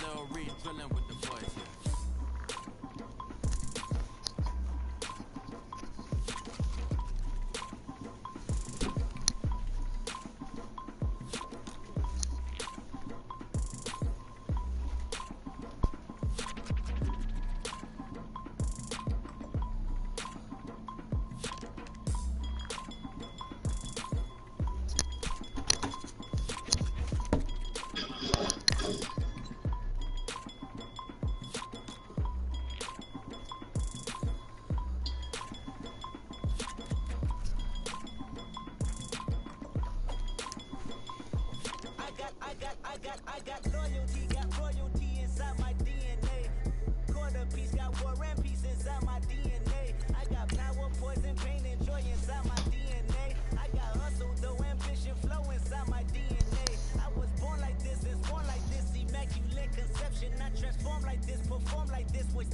Lil Reed drilling with the boys here. I got loyalty, got royalty inside my DNA. Quarter piece, got war and peace inside my DNA. I got power, poison, pain, and joy inside my DNA. I got hustle, though, ambition, flow inside my DNA. I was born like this, immaculate conception. I transform like this, perform like this with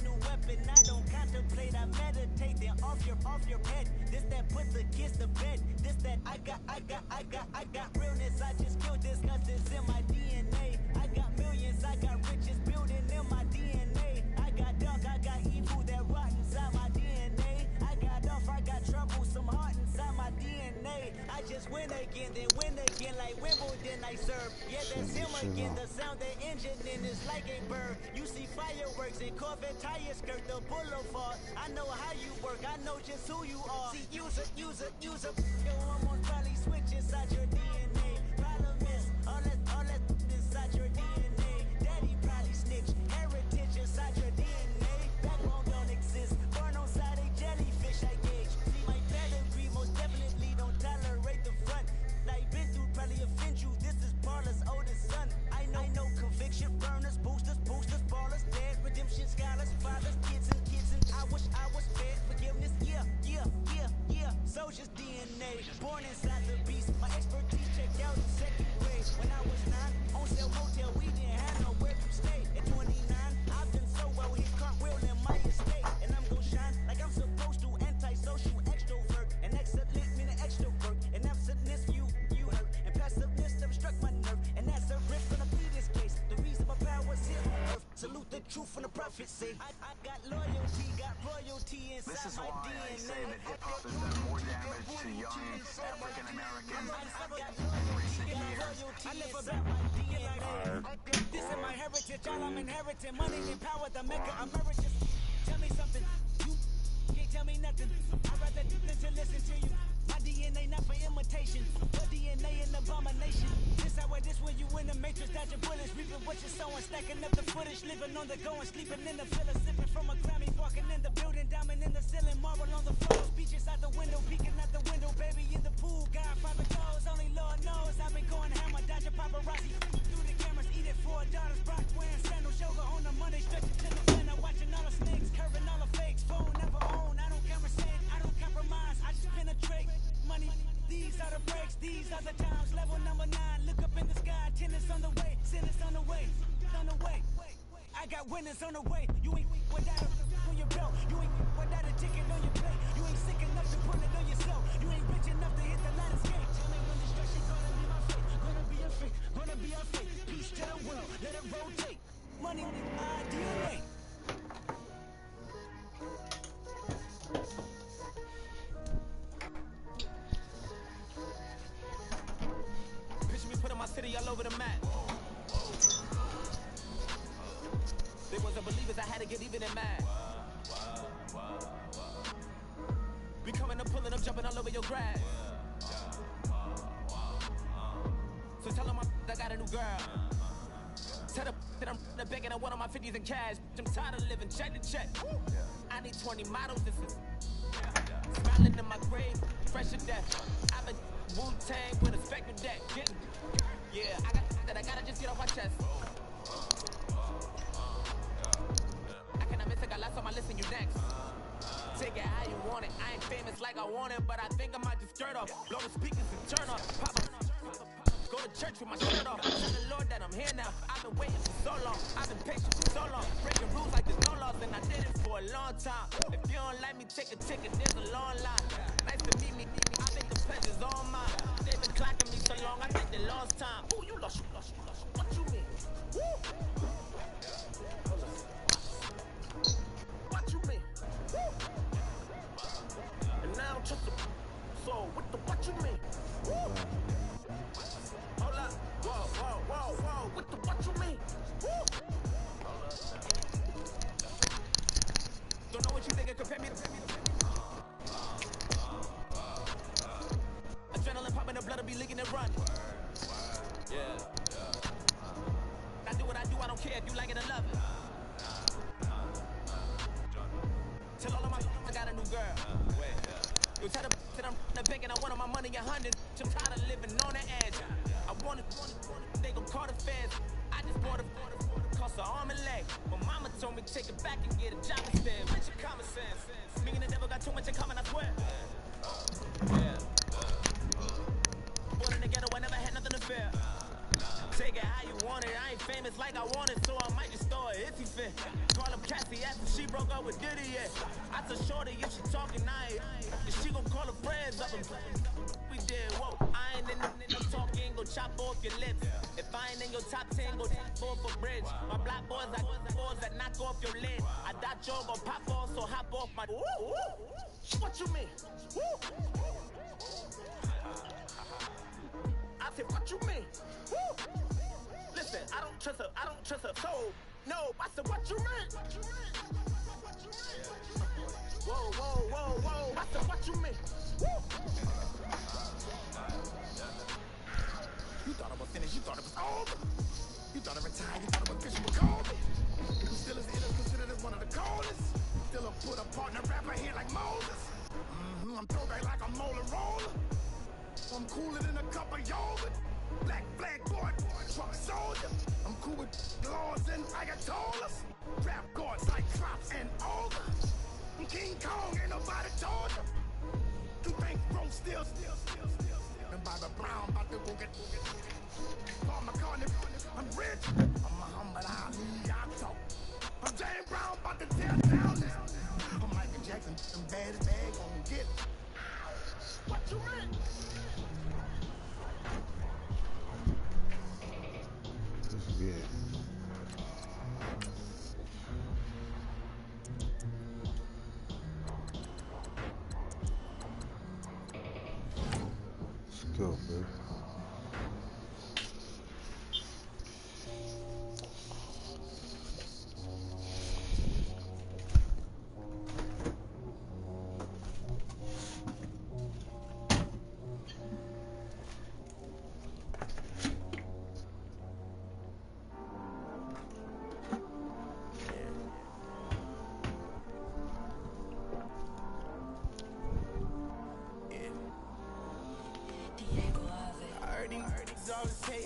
new weapon. I don't contemplate, I meditate. Then off your head. This that put the kids to bed. This that I got realness. I just killed this cause it's in my DNA. I got millions, I got riches building in my DNA. I got dark, I got evil that rot inside my DNA. I got off, I got trouble, some heart inside my DNA. I just win again, then win again like Wimbledon I serve. Yeah, that's him again. The sound the engine in is like a bird. You see fireworks and Corvette tires skirt the boulevard. I know how you work, I know just who you are. See, use a yo, almost probably switch inside your DNA. Problem is, all that inside your DNA. Daddy probably snitch, heritage inside your DNA. Backbone don't exist, born on side a jellyfish I gauge. See my pedigree, most definitely don't tolerate the front. Like been through probably offend you, this is Paula's oldest son. I know conviction, burners, boosters, ballers, dead, redemption, scholars, fathers, kids and I wish I was fed forgiveness, yeah. Soldier's DNA, born inside the beast. My expertise checked out in second grade. When I was 9, on sale motel, we didn't have nowhere to stay. At 29, I've done so well, hit cartwheel in my estate. And I'm gon' shine like I'm supposed to, antisocial extrovert. And excellent meaning extrovert. And absentness, you hurt. And passiveness never struck my nerve. And that's a riff gonna be this case. The reason my power's here on earth. Salute the truth from the prophecy. I got loyalty, got royalty inside this is my why DNA. I say that hip-hop has done more damage to young African Americans in recent years. I live about my DNA. This is my heritage, all I'm inheriting. Money and power, the maker emeritus. Tell me something, you can't tell me nothing. I'd rather do than to listen to you. My DNA not for imitation, but DNA an abomination. This how it is when you in the matrix, dodging bullets, reaping what you're sowing, stacking up the footage, living on the go and sleeping in the villa, sipping from a Grammy, walking in the building, diamond in the ceiling, marble on the floor, speeches out the window, peeking out the window, baby in the pool, got private goals, only Lord knows. I've been going hammer, dodging paparazzi, through the cameras, eating $4, Brock wearing sandals, yoga on a Monday, stretching to the center, watching all the snakes, curving all the fakes, phone never own, I don't conversate, I don't compromise, I just penetrate. Money, these are the breaks, these are the times. Level number 9, look up in the sky. Tennis on the way, sinners on the way, on the way. I got winners on the way. You ain't without a on your belt. You ain't without a ticket on your plate. You ain't sick enough to pull it on yourself. You ain't rich enough to hit the line of skate. Tell me when destruction gonna be my fate. Gonna be a fate, gonna be a fate. Peace to the world, let it rotate. Money, DNA. Putting my city all over the map. They wasn't believers, I had to get even and mad. We coming up, pulling up, jumping all over your grass. So tell them I got a new girl. Tell them that I'm begging, I want on my 50s in cash. I'm tired of living check to check. I need 20 models, this is smiling in my grave, fresh to death. I've been Wu-Tang with a spectrum deck. Yeah, I got that, I gotta just get off my chest. I cannot miss, I got lots on my list and you next. Take it how you want it, I ain't famous like I want it, but I think I might just skirt off. Blow the speakers and turn off. Pop up. Go to church with my shirt off. Tell the Lord that I'm here now. I've been waiting for so long. I've been patient for so long. Breaking rules like there's no laws, and I did it for a long time. If you don't like me, take a ticket. There's a long line. Nice to meet me. I think the pleasure's all mine. They've been clocking me so long. I think they lost time. Ooh, you lost. What you mean? Woo! feds. I just bought a cost an arm and leg. My mama told me take it back and get a job instead. What's your common sense? Me and the devil got too much in common, I swear. Yeah. Born in the ghetto, I never had nothing to fear. Take it how you want it. I ain't famous like I want it, so I might just throw it if he fit. Call up Cassie after she broke up with Diddy, yeah. I told Shorty if she talking, I ain't. Cause she gon' call her friends up and we did, whoa. I ain't in no talking, go chop off your lips. If I ain't in your top 10, go fall for bridge. My black boys, I boys that knock off your lid. I thought y'all gon' pop off, so hop off my. Woo, woo. What you mean? Woo. I said, what you mean? Woo. Listen, I don't trust her soul. No, I said, what you mean? Whoa, whoa, whoa, whoa. I said, what you mean? Woo. You thought it was finished, you thought it was over. You thought it retired, you thought it was official with Kobe. Who still is considered as one of the coldest. Still a put a partner rapper here like Moses. I'm throwback like a molar roller. I'm cooler than a cup of yogurt. Black flag boy, truck soldier. I'm cool with laws and ayatollahs. Rap gods like Trops and Olga. I'm King Kong, ain't nobody told you. You think Rome still. And Bobby Brown about to go get Paul McCartney. I'm rich. I'm Muhammad Ali, I talk. I'm James Brown about to tear down now. I'm Michael Jackson, some bad gon' get it. What you mean? Yeah. Let's go, baby.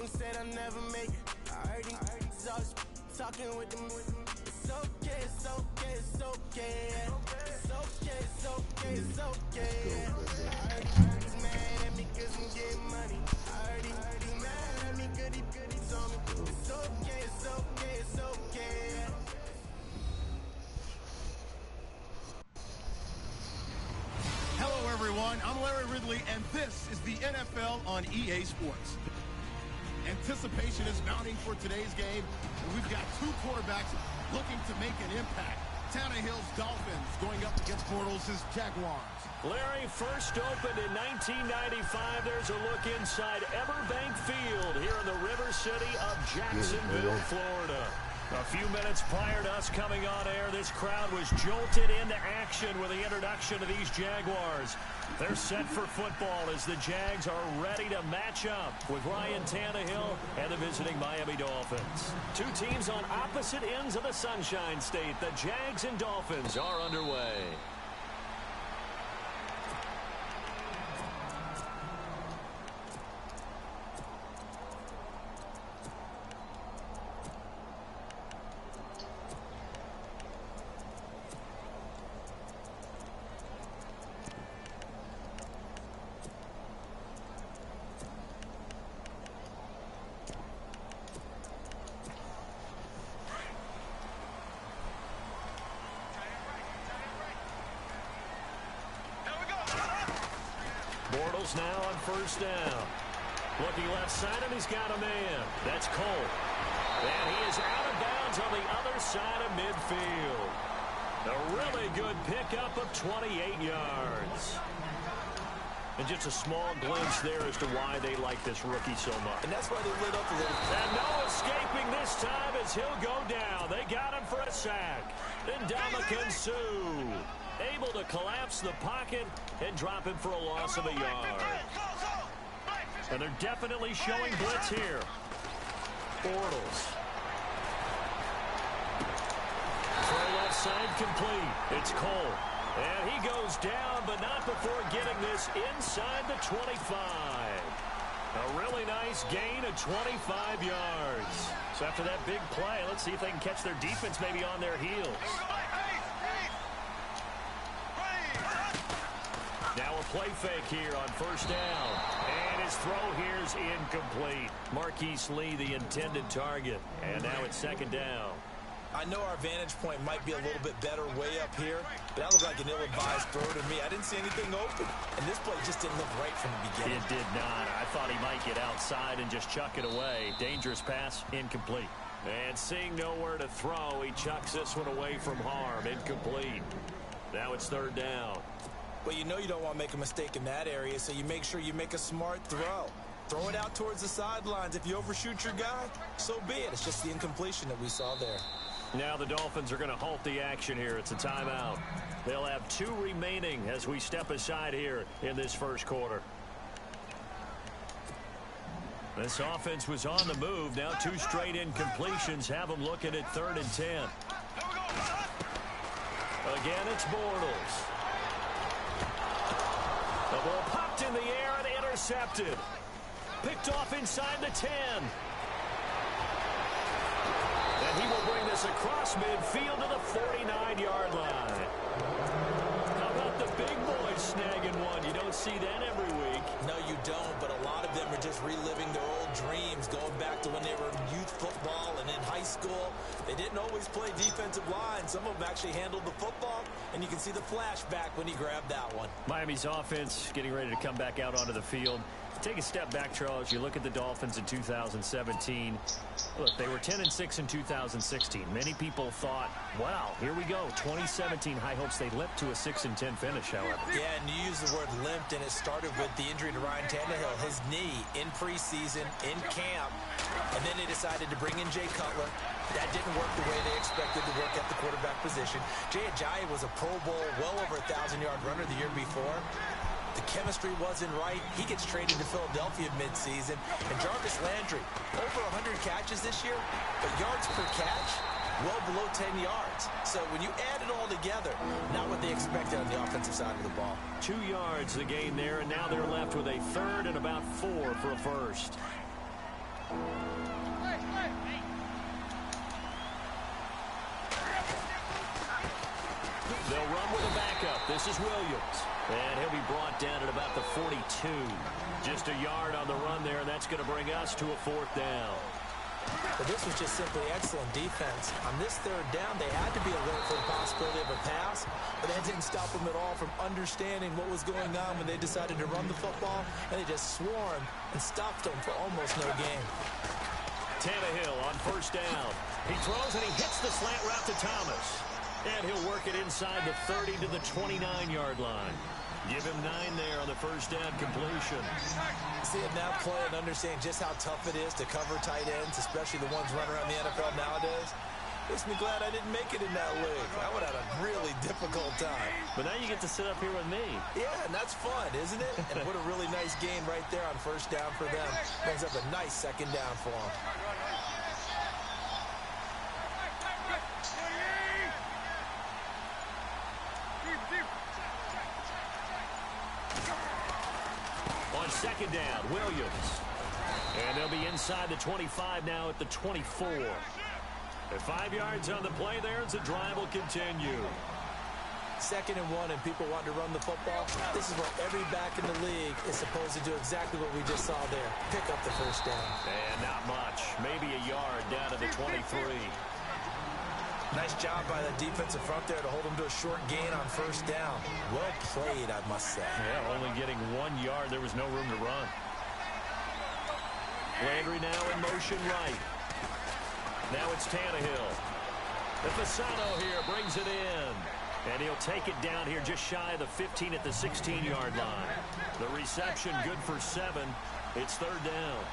Said I'll never make it. I heard he's always talking with them. It's okay, it's okay, it's okay. It's okay, it's okay, it's okay. I heard he's mad at me cause I'm getting money. I heard he's mad at me cause he told me. It's okay, it's okay, it's okay. Hello everyone, I'm Larry Ridley and this is the NFL on EA Sports. Anticipation is mounting for today's game, and we've got two quarterbacks looking to make an impact. Tannehill's Dolphins going up against Bortles' Jaguars. Larry, first opened in 1995. There's a look inside Everbank Field here in the River City of Jacksonville, Florida. A few minutes prior to us coming on air, this crowd was jolted into action with the introduction of these Jaguars. They're set for football as the Jags are ready to match up with Ryan Tannehill and the visiting Miami Dolphins. Two teams on opposite ends of the Sunshine State. The Jags and Dolphins are underway. Bortles now on first down. Looking left side, and he's got a man. That's Cole. And he is out of bounds on the other side of midfield. A really good pickup of 28 yards. And just a small glimpse there as to why they like this rookie so much. And that's why they lit up a little. And no escaping this time as he'll go down. They got him for a sack. Then Ndamukong Suh able to collapse the pocket and drop him for a loss of a yard. And they're definitely showing blitz here. Bortles. Throw left side complete. It's Cole. And he goes down, but not before getting this inside the 25. A really nice gain of 25 yards. So after that big play, let's see if they can catch their defense maybe on their heels. Now a play fake here on first down. And his throw here is incomplete. Marquise Lee, the intended target. And now it's second down. I know our vantage point might be a little bit better way up here, but that looked like an ill-advised throw to me. I didn't see anything open, and this play just didn't look right from the beginning. It did not. I thought he might get outside and just chuck it away. Dangerous pass, incomplete. And seeing nowhere to throw, he chucks this one away from harm, incomplete. Now it's third down. Well, you know you don't want to make a mistake in that area, so you make sure you make a smart throw. Throw it out towards the sidelines. If you overshoot your guy, so be it. It's just the incompletion that we saw there. Now the Dolphins are going to halt the action here. It's a timeout. They'll have 2 remaining as we step aside here in this first quarter. This offense was on the move. Now 2 straight incompletions have them looking at 3rd and 10. Again, it's Bortles. The ball popped in the air and intercepted. Picked off inside the 10. And he will bring this across midfield to the 49-yard line. How about the big boys snagging one? You don't see that every week. No, you don't, but a lot of them are just reliving their old dreams, going back to when they were in youth football and in high school. They didn't always play defensive line. Some of them actually handled the football, and you can see the flashback when he grabbed that one. Miami's offense getting ready to come back out onto the field. Take a step back, Charles. You look at the Dolphins in 2017. Look, they were 10-6 in 2016. Many people thought, wow, here we go. 2017 high hopes. They limped to a 6-10 finish, however. Yeah, and you use the word limped, and it started with the injury to Ryan Tannehill, his knee in preseason, in camp, and then they decided to bring in Jay Cutler. That didn't work the way they expected to work at the quarterback position. Jay Ajayi was a Pro Bowl, well over 1,000-yard runner the year before. The chemistry wasn't right. He gets traded to Philadelphia midseason. And Jarvis Landry, over 100 catches this year, but yards per catch, well below 10 yards. So when you add it all together, not what they expected on the offensive side of the ball. 2 yards the gain there, and now they're left with a 3rd and about 4 for a first. They'll run with a backup. This is Williams. And he'll be brought down at about the 42. Just a yard on the run there, and that's going to bring us to a 4th down. But this was just simply excellent defense. On this 3rd down, they had to be alert for the possibility of a pass, but that didn't stop them at all from understanding what was going on when they decided to run the football, and they just swarmed and stopped them for almost no gain. Tannehill on first down. He throws, and he hits the slant route to Thomas. And he'll work it inside the 30 to the 29-yard line. Give him 9 there on the first down completion. Seeing that play and understanding just how tough it is to cover tight ends, especially the ones running around the NFL nowadays, makes me glad I didn't make it in that league. I would have had a really difficult time. But now you get to sit up here with me. Yeah, and that's fun, isn't it? And what a really nice gain right there on first down for them. Brings up a nice second down for them. On second down, Williams. And they'll be inside the 25 now at the 24. At 5 yards on the play there as the drive will continue. 2nd and 1, and people want to run the football. This is what every back in the league is supposed to do, exactly what we just saw there. Pick up the first down. And not much. Maybe a yard down to the 23. Nice job by the defensive front there to hold them to a short gain on first down. Well played, I must say. Yeah, only getting 1 yard. There was no room to run. Landry now in motion right. Now it's Tannehill. The Fasano here brings it in. And he'll take it down here just shy of the 15 at the 16-yard line. The reception good for 7. It's 3rd down.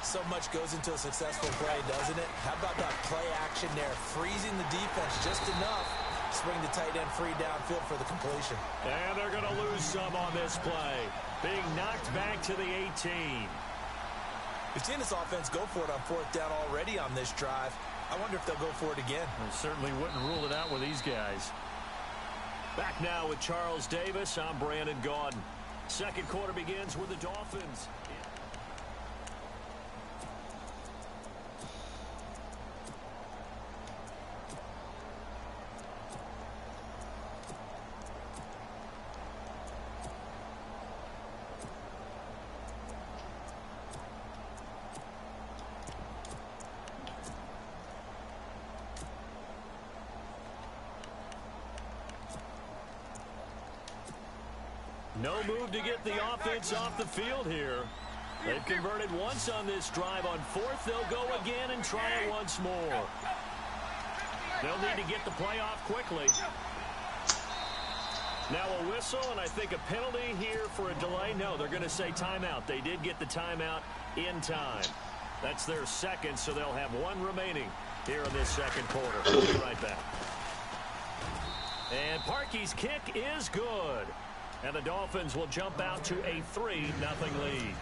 So much goes into a successful play, doesn't it? How about that play action there? Freezing the defense just enough to swing the tight end free downfield for the completion. And they're going to lose some on this play. Being knocked back to the 18. We've seen this offense go for it on 4th down already on this drive. I wonder if they'll go for it again. I certainly wouldn't rule it out with these guys. Back now with Charles Davis. I'm Brandon Gaudin. Second quarter begins with the Dolphins. No move to get the offense off the field here. They've converted once on this drive. On fourth, they'll go again and try it once more. They'll need to get the play off quickly. Now a whistle, and I think a penalty here for a delay. No, they're going to say timeout. They did get the timeout in time. That's their second, so they'll have one remaining here in this second quarter. We'll be right back. And Parkey's kick is good. And the Dolphins will jump out to a 3-0 lead.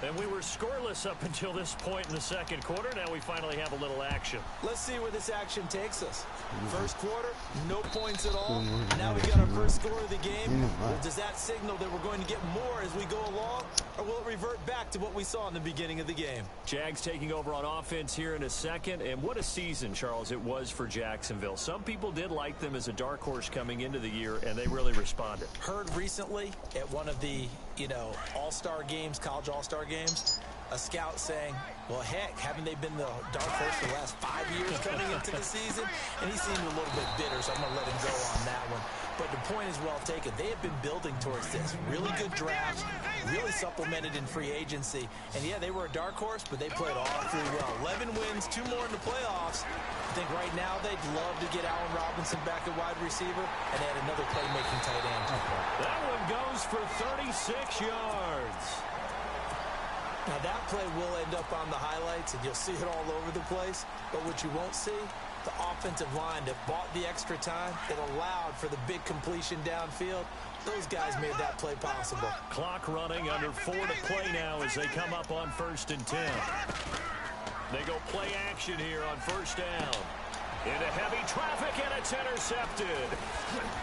And we were scoreless up until this point in the second quarter. Now we finally have a little action. Let's see where this action takes us. First quarter, no points at all. Now we got our first score of the game. Well, does that signal that we're going to get more as we go along? Or will it revert back to what we saw in the beginning of the game? Jags taking over on offense here in a second. And what a season, Charles, it was for Jacksonville. Some people did like them as a dark horse coming into the year, and they really responded. Heard recently at one of the, all-star games, college all-star games, a scout saying, well, heck, haven't they been the dark horse for the last 5 years coming into the season? And he seemed a little bit bitter, so I'm going to let him go on that one. But the point is well taken. They have been building towards this. Really good drafts, really supplemented in free agency. And, yeah, they were a dark horse, but they played all through well. 11 wins, 2 more in the playoffs. I think right now they'd love to get Allen Robinson back at wide receiver and add another playmaking tight end. That one goes for 36 yards. Now, that play will end up on the highlights, and you'll see it all over the place. But what you won't see, the offensive line that bought the extra time, that allowed for the big completion downfield, those guys made that play possible. Clock running, under 4 to play now as they come up on 1st and 10. They go play action here on 1st down. Into heavy traffic, and it's intercepted.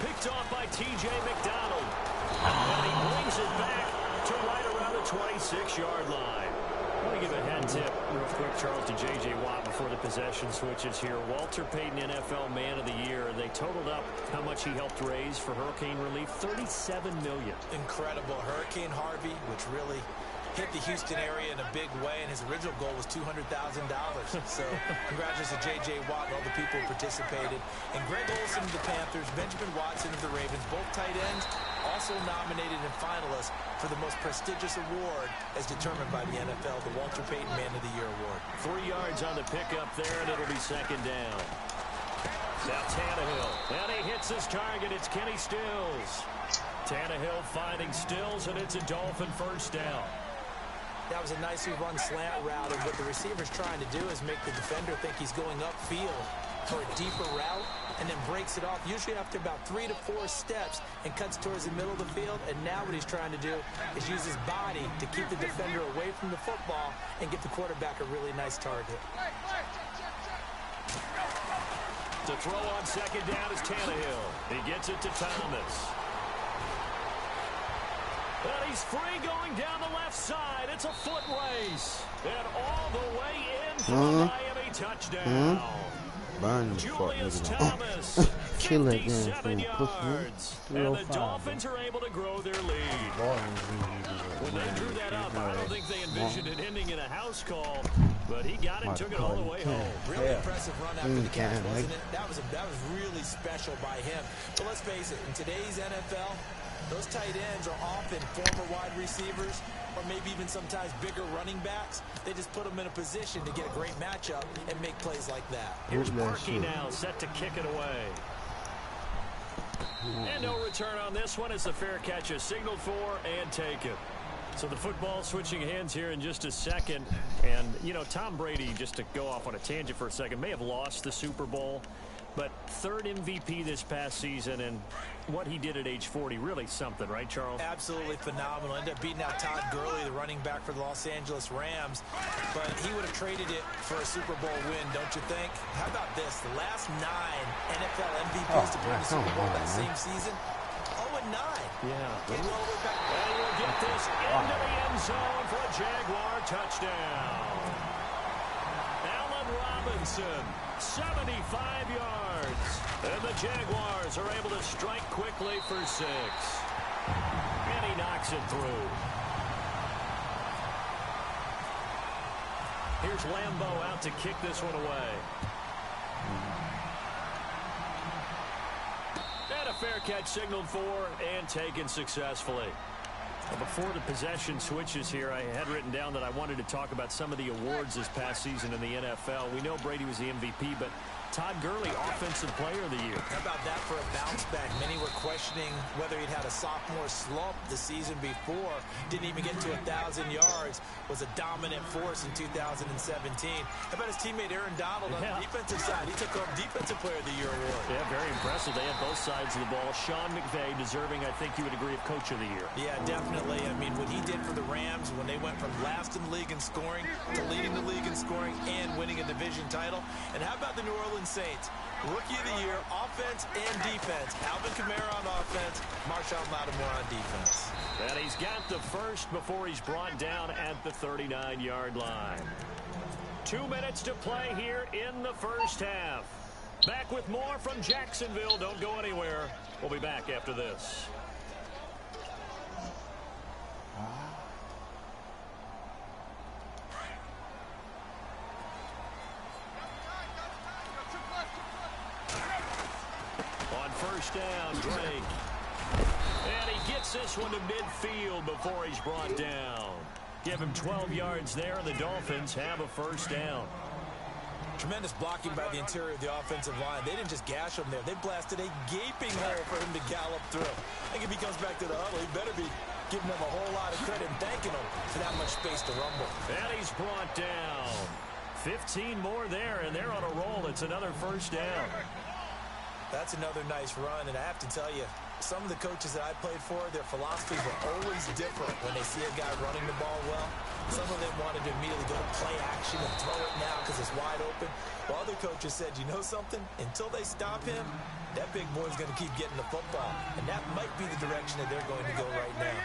Picked off by T.J. McDonald. And he brings it back to right around the 26-yard line. I want to give a hand tip real quick, Charles, to J.J. Watt before the possession switches here. Walter Payton, NFL Man of the Year. They totaled up how much he helped raise for hurricane relief, $37 million. Incredible. Hurricane Harvey, which really hit the Houston area in a big way, and his original goal was $200,000. So congratulations to J.J. Watt and all the people who participated. And Greg Olsen of the Panthers, Benjamin Watson of the Ravens, both tight ends, also nominated and finalists for the most prestigious award as determined by the NFL, the Walter Payton Man of the Year Award. 3 yards on the pickup there, and it'll be second down. Now Tannehill, and he hits his target. It's Kenny Stills. Tannehill finding Stills, and it's a Dolphin first down. That was a nicely run slant route, and what the receiver's trying to do is make the defender think he's going upfield for a deeper route, and then breaks it off, usually after about 3 to 4 steps, and cuts towards the middle of the field. And now what he's trying to do is use his body to keep the defender away from the football and get the quarterback a really nice target. To throw on second down is Tannehill. He gets it to Thomas. And he's free going down the left side. It's a foot race. And all the way in for a Miami touchdown. Julius Thomas, 57 yards. And the Dolphins are able to grow their lead. When they drew that up, I don't think they envisioned it ending in a house call, but he got it, took it all the way home. Really impressive run after the catch, wasn't it? That was really special by him. But let's face it, in today's NFL, those tight ends are often former wide receivers or maybe even sometimes bigger running backs. They just put them in a position to get a great matchup and make plays like that. Here's Parkey now set to kick it away. And no return on this one as the fair catch is signaled for and taken. So the football switching hands here in just a second. And, Tom Brady, just to go off on a tangent for a second, may have lost the Super Bowl. But third MVP this past season, and what he did at age 40, really something, right, Charles? Absolutely phenomenal. Ended up beating out Todd Gurley, the running back for the Los Angeles Rams. But he would have traded it for a Super Bowl win, don't you think? How about this? The last 9 NFL MVPs to bring the Super Bowl that same season, 0-9. Yeah. Getting all the way back. And we'll get this into the end zone for a Jaguar touchdown. Allen Robinson, 75 yards. And the Jaguars are able to strike quickly for 6. And he knocks it through. Here's Lambeau out to kick this one away. And a a fair catch signaled for and taken successfully. Well, before the possession switches here, I had written down that I wanted to talk about some of the awards this past season in the NFL. We know Brady was the MVP, but Todd Gurley, Offensive Player of the Year. How about that for a bounce back? Many were questioning whether he'd had a sophomore slump the season before. Didn't even get to 1,000 yards. Was a dominant force in 2017. How about his teammate Aaron Donald on the defensive side? He took home Defensive Player of the Year award. Yeah, very impressive. They had both sides of the ball. Sean McVay deserving, I think you would agree, of Coach of the Year. Yeah, definitely. I mean, what he did for the Rams when they went from last in the league in scoring to leading the league in scoring and winning a division title. And how about the New Orleans Saints? Rookie of the Year, offense and defense. Alvin Kamara on offense, Marshawn Lattimore on defense. And he's got the first before he's brought down at the 39-yard line. 2 minutes to play here in the first half. Back with more from Jacksonville. Don't go anywhere. We'll be back after this. First down, Drake. And he gets this one to midfield before he's brought down. Give him 12 yards there, and the Dolphins have a first down. Tremendous blocking by the interior of the offensive line. They didn't just gash him there. They blasted a gaping hole for him to gallop through. I think if he comes back to the huddle, he better be giving them a whole lot of credit and thanking them for that much space to rumble. And he's brought down. 15 more there, and they're on a roll. It's another first down. That's another nice run, and I have to tell you, some of the coaches that I played for, their philosophies were always different when they see a guy running the ball well. Some of them wanted to immediately go to play action and throw it now because it's wide open. While other coaches said, you know something? Until they stop him, that big boy's going to keep getting the football. And that might be the direction that they're going to go right now.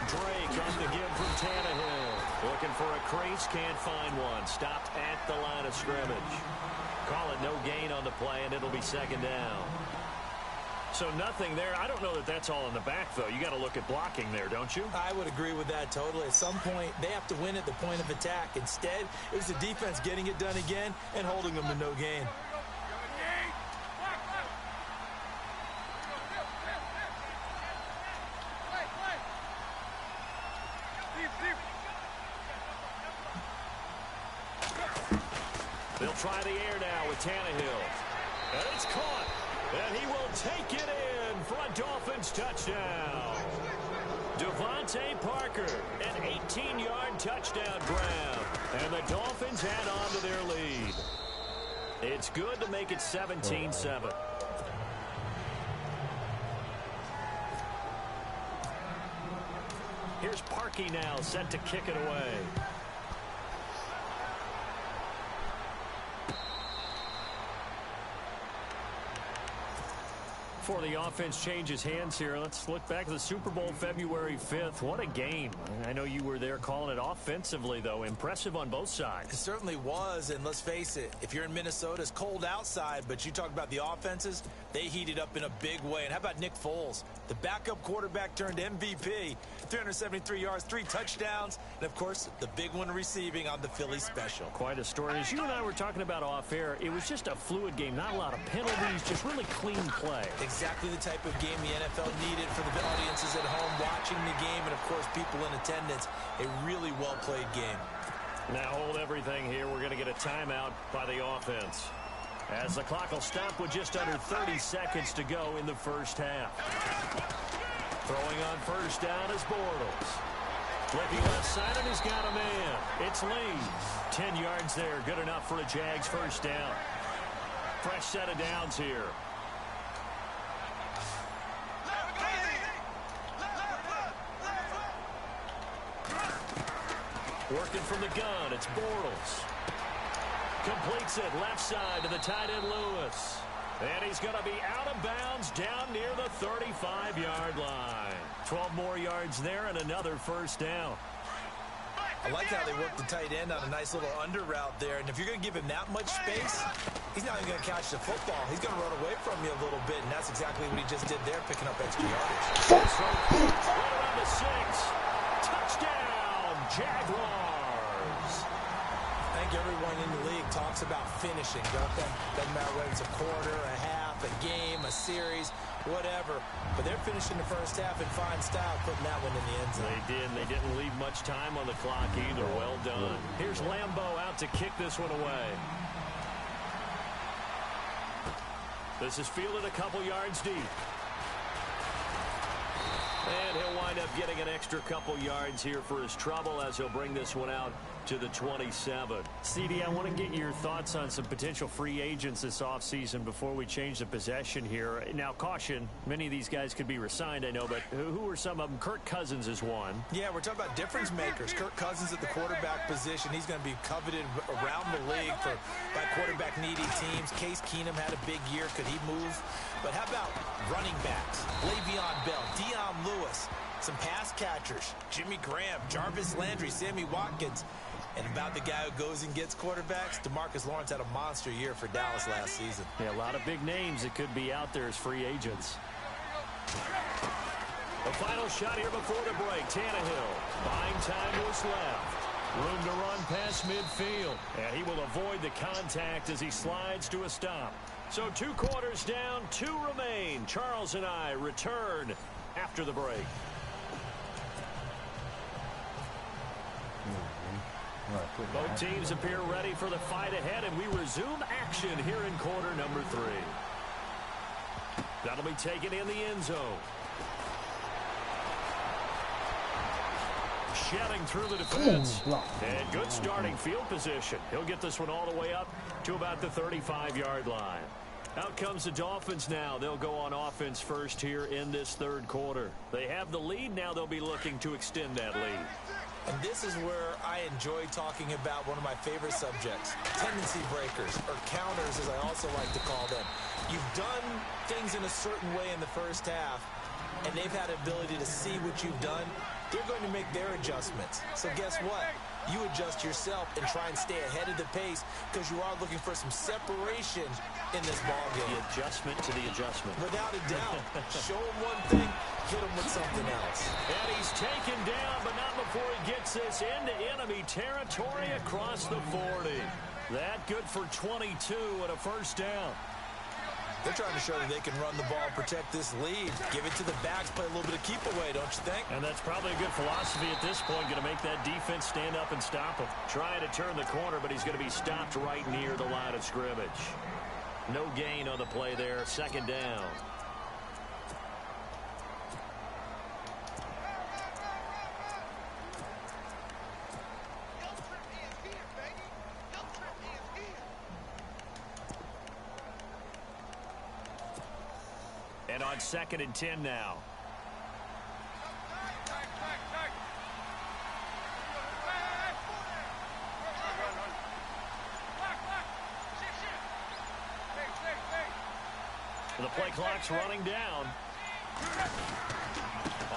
Drake on the give from Tannehill. Looking for a crease, can't find one. Stopped at the line of scrimmage. Call it no gain on the play, and it'll be second down. So nothing there. I don't know that that's all in the back, though. You got to look at blocking there, don't you? I would agree with that totally. At some point, they have to win at the point of attack. Instead, it was the defense getting it done again and holding them to no gain. They'll try the air now with Tannehill. And it's caught. And he will take it in for a Dolphins touchdown. Devontae Parker, an 18-yard touchdown grab. And the Dolphins add on to their lead. It's good to make it 17-7. Here's Parkey now, set to kick it away. Before the offense changes hands here, let's look back at the Super Bowl February 5th. What a game. I know you were there calling it offensively, though. Impressive on both sides. It certainly was, and let's face it, if you're in Minnesota, it's cold outside, but you talk about the offenses, they heated up in a big way. And how about Nick Foles? The backup quarterback turned MVP, 373 yards, 3 touchdowns, and, of course, the big one receiving on the Philly special. Quite a story. As you and I were talking about off air, it was just a fluid game, not a lot of penalties, just really clean play. Exactly the type of game the NFL needed for the audiences at home watching the game and, of course, people in attendance. A really well-played game. Now hold everything here. We're going to get a timeout by the offense, as the clock will stop with just under 30 seconds to go in the first half. Throwing on first down is Bortles. Flipping left side, and he's got a man. It's Lee. 10 yards there. Good enough for a Jags first down. Fresh set of downs here. Working from the gun, it's Bortles. Completes it left side to the tight end Lewis. And he's going to be out of bounds down near the 35-yard line. 12 more yards there and another first down. I like how they work the tight end on a nice little under route there. And if you're going to give him that much space, he's not even going to catch the football. He's going to run away from you a little bit, and that's exactly what he just did there, picking up extra yardage. Right around the 6. Touchdown, Jaguars. I think think everyone in the league talks about finishing, don't they? Doesn't matter whether it's a quarter, a half, a game, a series, whatever. But they're finishing the first half in fine style, putting that one in the end zone. They did. They didn't leave much time on the clock either. Well done. Here's Lambeau out to kick this one away. This is fielded a couple yards deep. And he'll wind up getting an extra couple yards here for his trouble as he'll bring this one out to the 27. CD, I want to get your thoughts on some potential free agents this offseason before we change the possession here. Now, caution, many of these guys could be re-signed, I know, but who are some of them? Kirk Cousins is one. Yeah, we're talking about difference makers. Kirk Cousins at the quarterback position. He's going to be coveted around the league by quarterback-needy teams. Case Keenum had a big year. Could he move? But how about running backs? Le'Veon Bell, Dion Lewis, some pass catchers, Jimmy Graham, Jarvis Landry, Sammy Watkins. And about the guy who goes and gets quarterbacks, DeMarcus Lawrence had a monster year for Dallas last season. Yeah, a lot of big names that could be out there as free agents. The final shot here before the break. Tannehill buying time to his left. Room to run past midfield. And he will avoid the contact as he slides to a stop. So 2 quarters down, 2 remain. Charles and I return after the break. Both teams appear ready for the fight ahead, and we resume action here in quarter number 3. That'll be taken in the end zone. Shedding through the defense. And good starting field position. He'll get this one all the way up to about the 35-yard line. Out comes the Dolphins now. They'll go on offense first here in this third quarter. They have the lead. Now they'll be looking to extend that lead. And this is where I enjoy talking about one of my favorite subjects, tendency breakers, or counters, as I also like to call them. You've done things in a certain way in the first half, and they've had the ability to see what you've done. They're going to make their adjustments. So guess what? You adjust yourself and try and stay ahead of the pace because you are looking for some separation in this ballgame. The adjustment to the adjustment. Without a doubt. Show him one thing, hit him with something else. And he's taken down, but not before he gets this into enemy territory across the 40. That good for 22 and a first down. They're trying to show that they can run the ball and protect this lead. Give it to the backs, play a little bit of keep away, don't you think? And that's probably a good philosophy at this point. Going to make that defense stand up and stop him. Trying to turn the corner, but he's going to be stopped right near the line of scrimmage. No gain on the play there. Second down. And on 2nd and 10 now. The play clock's running down.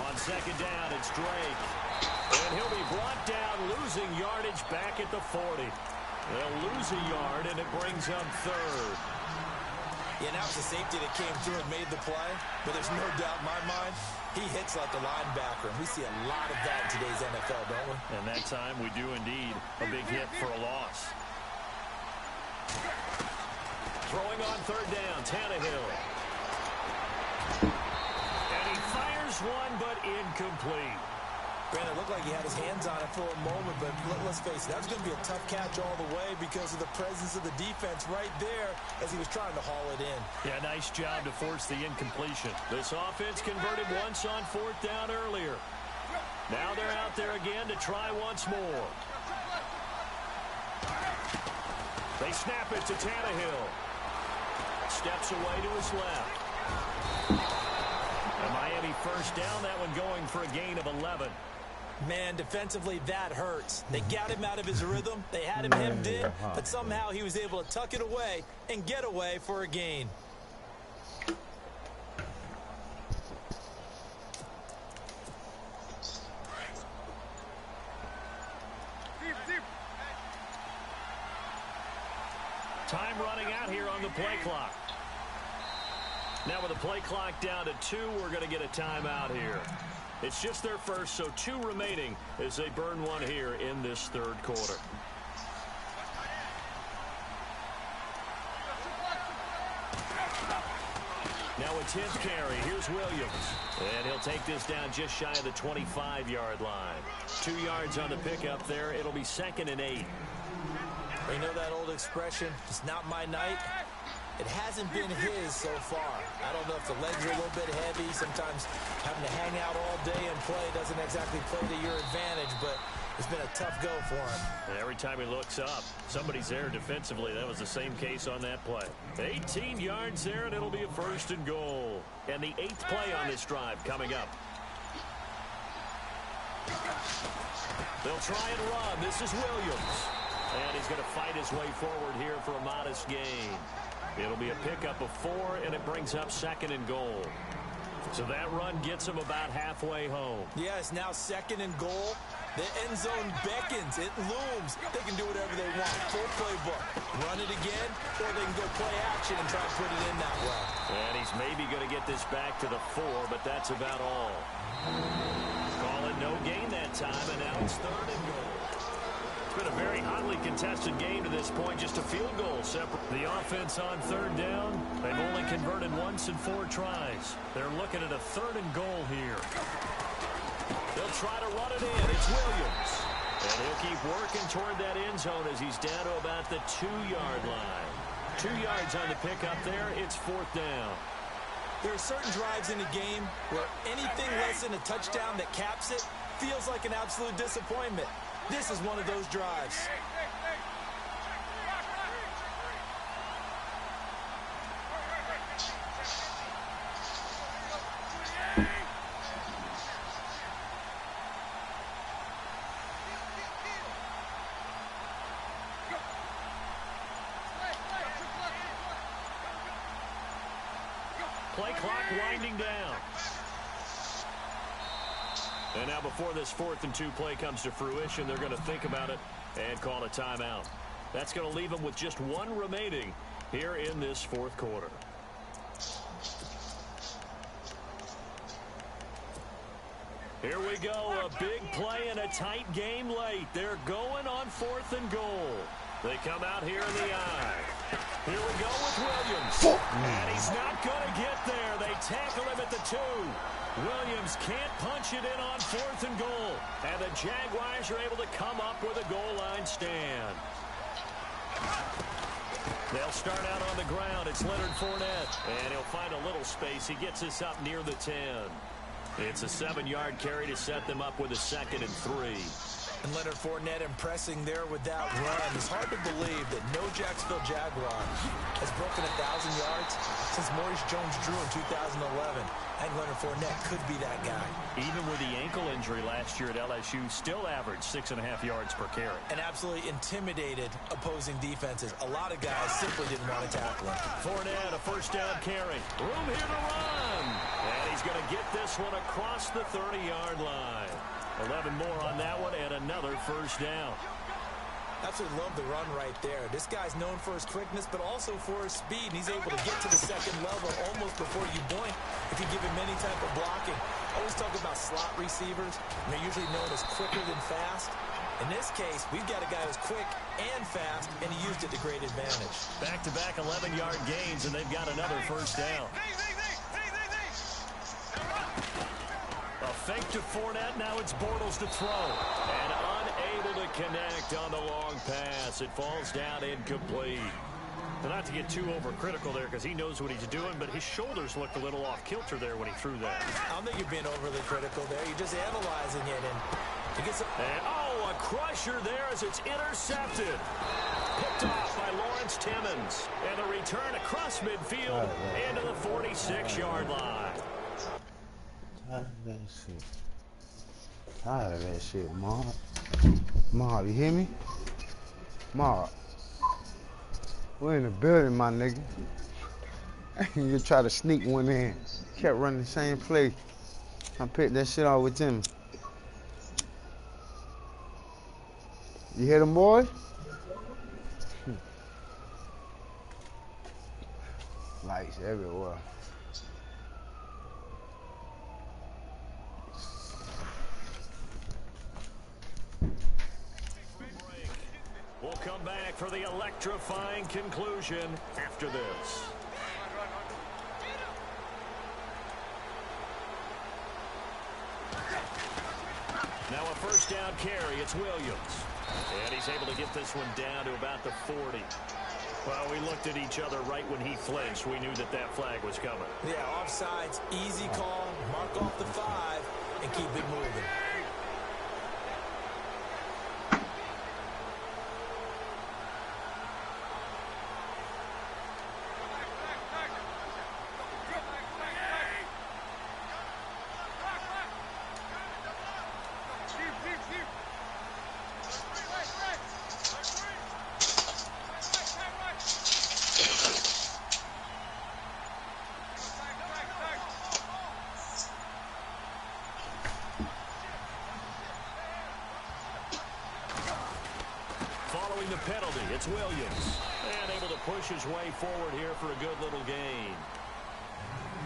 On 2nd down, it's Drake. And he'll be brought down, losing yardage back at the 40. They'll lose a yard, and it brings up 3rd. Yeah, now it's the safety that came through and made the play. But there's no doubt in my mind, he hits like a linebacker. And we see a lot of that in today's NFL, don't we? And that time we do indeed. A big hit for a loss. Throwing on 3rd down, Tannehill. And he fires one, but incomplete. Brandon, it looked like he had his hands on it for a moment, but let's face it, that was going to be a tough catch all the way because of the presence of the defense right there as he was trying to haul it in. Yeah, nice job to force the incompletion. This offense converted once on 4th down earlier. Now they're out there again to try once more. They snap it to Tannehill. Steps away to his left. And Miami first down, that one going for a gain of 11. Man, defensively, that hurts. They got him out of his rhythm. They had him hemmed in, but somehow he was able to tuck it away and get away for a gain. Time running out here on the play clock. Now with the play clock down to 2, we're going to get a timeout here. It's just their first, so 2 remaining as they burn one here in this 3rd quarter. a 10th carry. Here's Williams. And he'll take this down just shy of the 25-yard line. 2 yards on the pickup there. It'll be 2nd and 8. You know that old expression, it's not my night? It hasn't been his so far. I don't know if the legs are a little bit heavy. Sometimes having to hang out all day and play doesn't exactly play to your advantage, but it's been a tough go for him. And every time he looks up, somebody's there defensively. That was the same case on that play. 18 yards there, and it'll be a 1st and goal. And the 8th play on this drive coming up. They'll try and run. This is Williams. And he's going to fight his way forward here for a modest gain. It'll be a pickup of 4, and it brings up 2nd and goal. So that run gets him about halfway home. Yeah, it's now 2nd and goal. The end zone beckons. It looms. They can do whatever they want. Full playbook. Run it again, or they can go play action and try to put it in that way. And he's maybe going to get this back to the 4, but that's about all. Call it no gain that time, and now it's 3rd and goal. It's been a very hotly contested game to this point. Just a field goal separate. The offense on 3rd down. They've only converted once in 4 tries. They're looking at a 3rd and goal here. They'll try to run it in. It's Williams. And he'll keep working toward that end zone as he's down to about the 2-yard line. 2 yards on the pickup there. It's 4th down. There are certain drives in the game where anything less than a touchdown that caps it feels like an absolute disappointment. This is one of those drives. Play clock winding down. And now before this 4th and 2 play comes to fruition, they're going to think about it and call a timeout. That's going to leave them with just 1 remaining here in this 4th quarter. Here we go, a big play and a tight game late. They're going on 4th and goal. They come out here in the eye. Here we go with Williams. And he's not going to get there. They tackle him at the 2. Williams can't punch it in on 4th and goal. And the Jaguars are able to come up with a goal line stand. They'll start out on the ground. It's Leonard Fournette. And he'll find a little space. He gets this up near the 10. It's a 7-yard carry to set them up with a 2nd and 3. And Leonard Fournette impressing there with that run. It's hard to believe that no Jacksonville Jaguar has broken 1,000 yards since Maurice Jones-Drew in 2011. I think Leonard Fournette could be that guy. Even with the ankle injury last year at LSU, still averaged 6.5 yards per carry. And absolutely intimidated opposing defenses. A lot of guys simply didn't want to tackle him. Fournette, a 1st down carry. Room here to run. And he's going to get this one across the 30-yard line. 11 more on that one and another 1st down. Absolutely love the run right there. This guy's known for his quickness, but also for his speed. And he's able to get to the 2nd level almost before you blink if you give him any type of blocking. I always talk about slot receivers, and they're usually known as quicker than fast. In this case, we've got a guy who's quick and fast, and he used it to great advantage. Back-to-back 11-yard gains, and they've got another 1st down. A fake to Fournette. Now it's Bortles to throw. And unable to connect on the long pass. It falls down incomplete. Now, not to get too overcritical there because he knows what he's doing, but his shoulders looked a little off kilter there when he threw that. I don't think you're being overly critical there. You're just analyzing it. And he gets a crusher there as it's intercepted. Picked off by Lawrence Timmons. And the return across midfield into the 46-yard line. Tired of that shit. Tired of that shit, Mark. Mark, you hear me? Mark. We're in the building, my nigga. You try to sneak one in. Kept running the same play. I picked that shit off with Tim. You hear them boys? Lights everywhere. We'll come back for the electrifying conclusion after this. down carry. It's Williams. And he's able to get this one down to about the 40. Well, we looked at each other right when he flinched. We knew that that flag was coming. Yeah, offsides, easy call. Mark off the 5 and keep it moving. The penalty, it's Williams, and able to push his way forward here for a good little gain.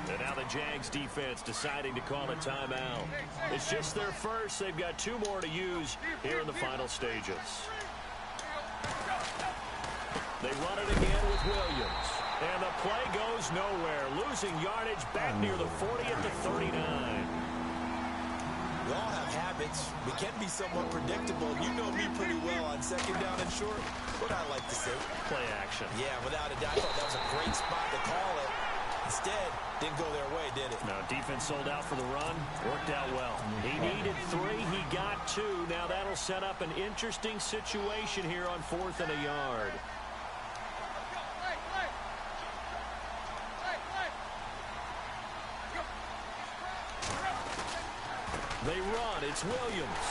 And now the Jags defense deciding to call a timeout. It's just their first. They've got 2 more to use here in the final stages. They run it again with Williams, and the play goes nowhere, losing yardage back near the 40 at the 39. We all have habits. We can be somewhat predictable. You know me pretty well on second down and short. What I like to say. Play action. Yeah, without a doubt. I thought that was a great spot to call it. Instead, didn't go their way, did it? No, defense sold out for the run. Worked out well. He needed 3. He got 2. Now that'll set up an interesting situation here on 4th and a yard. They run. It's Williams.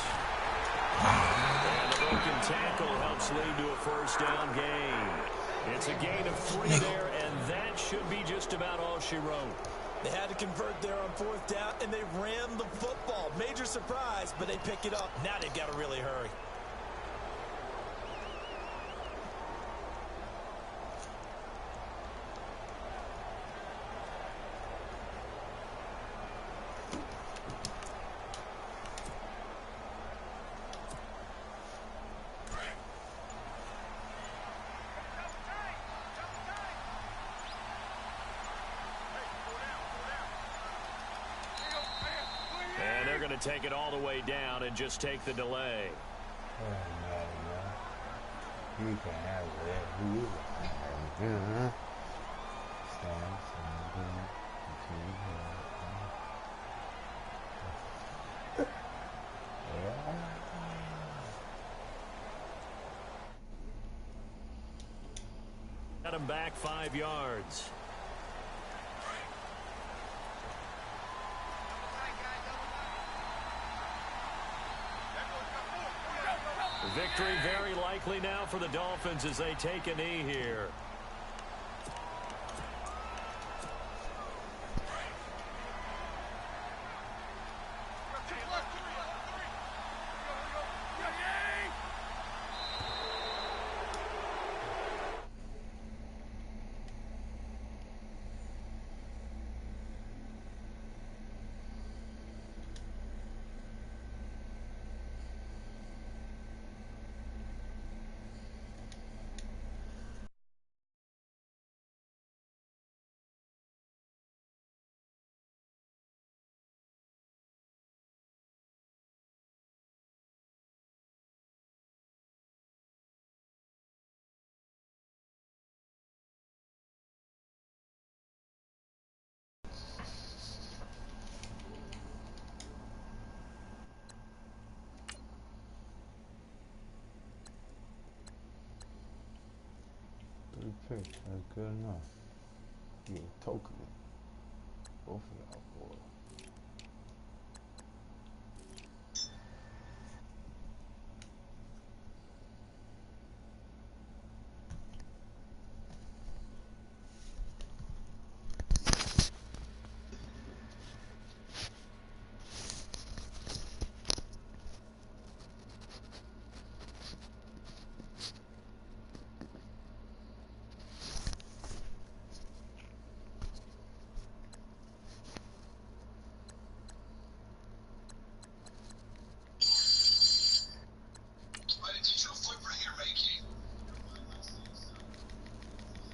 And the broken tackle helps lead to a first down gain. It's a gain of 3 there, and that should be just about all she wrote. They had to convert there on 4th down, and they ran the football. Major surprise, but they pick it up. Now they've got to really hurry. To take it all the way down and just take the delay. You can have it. Who is it? Got him back 5 yards. Victory very likely now for the Dolphins as they take a knee here. That's good enough. You a token. Both of y'all boys.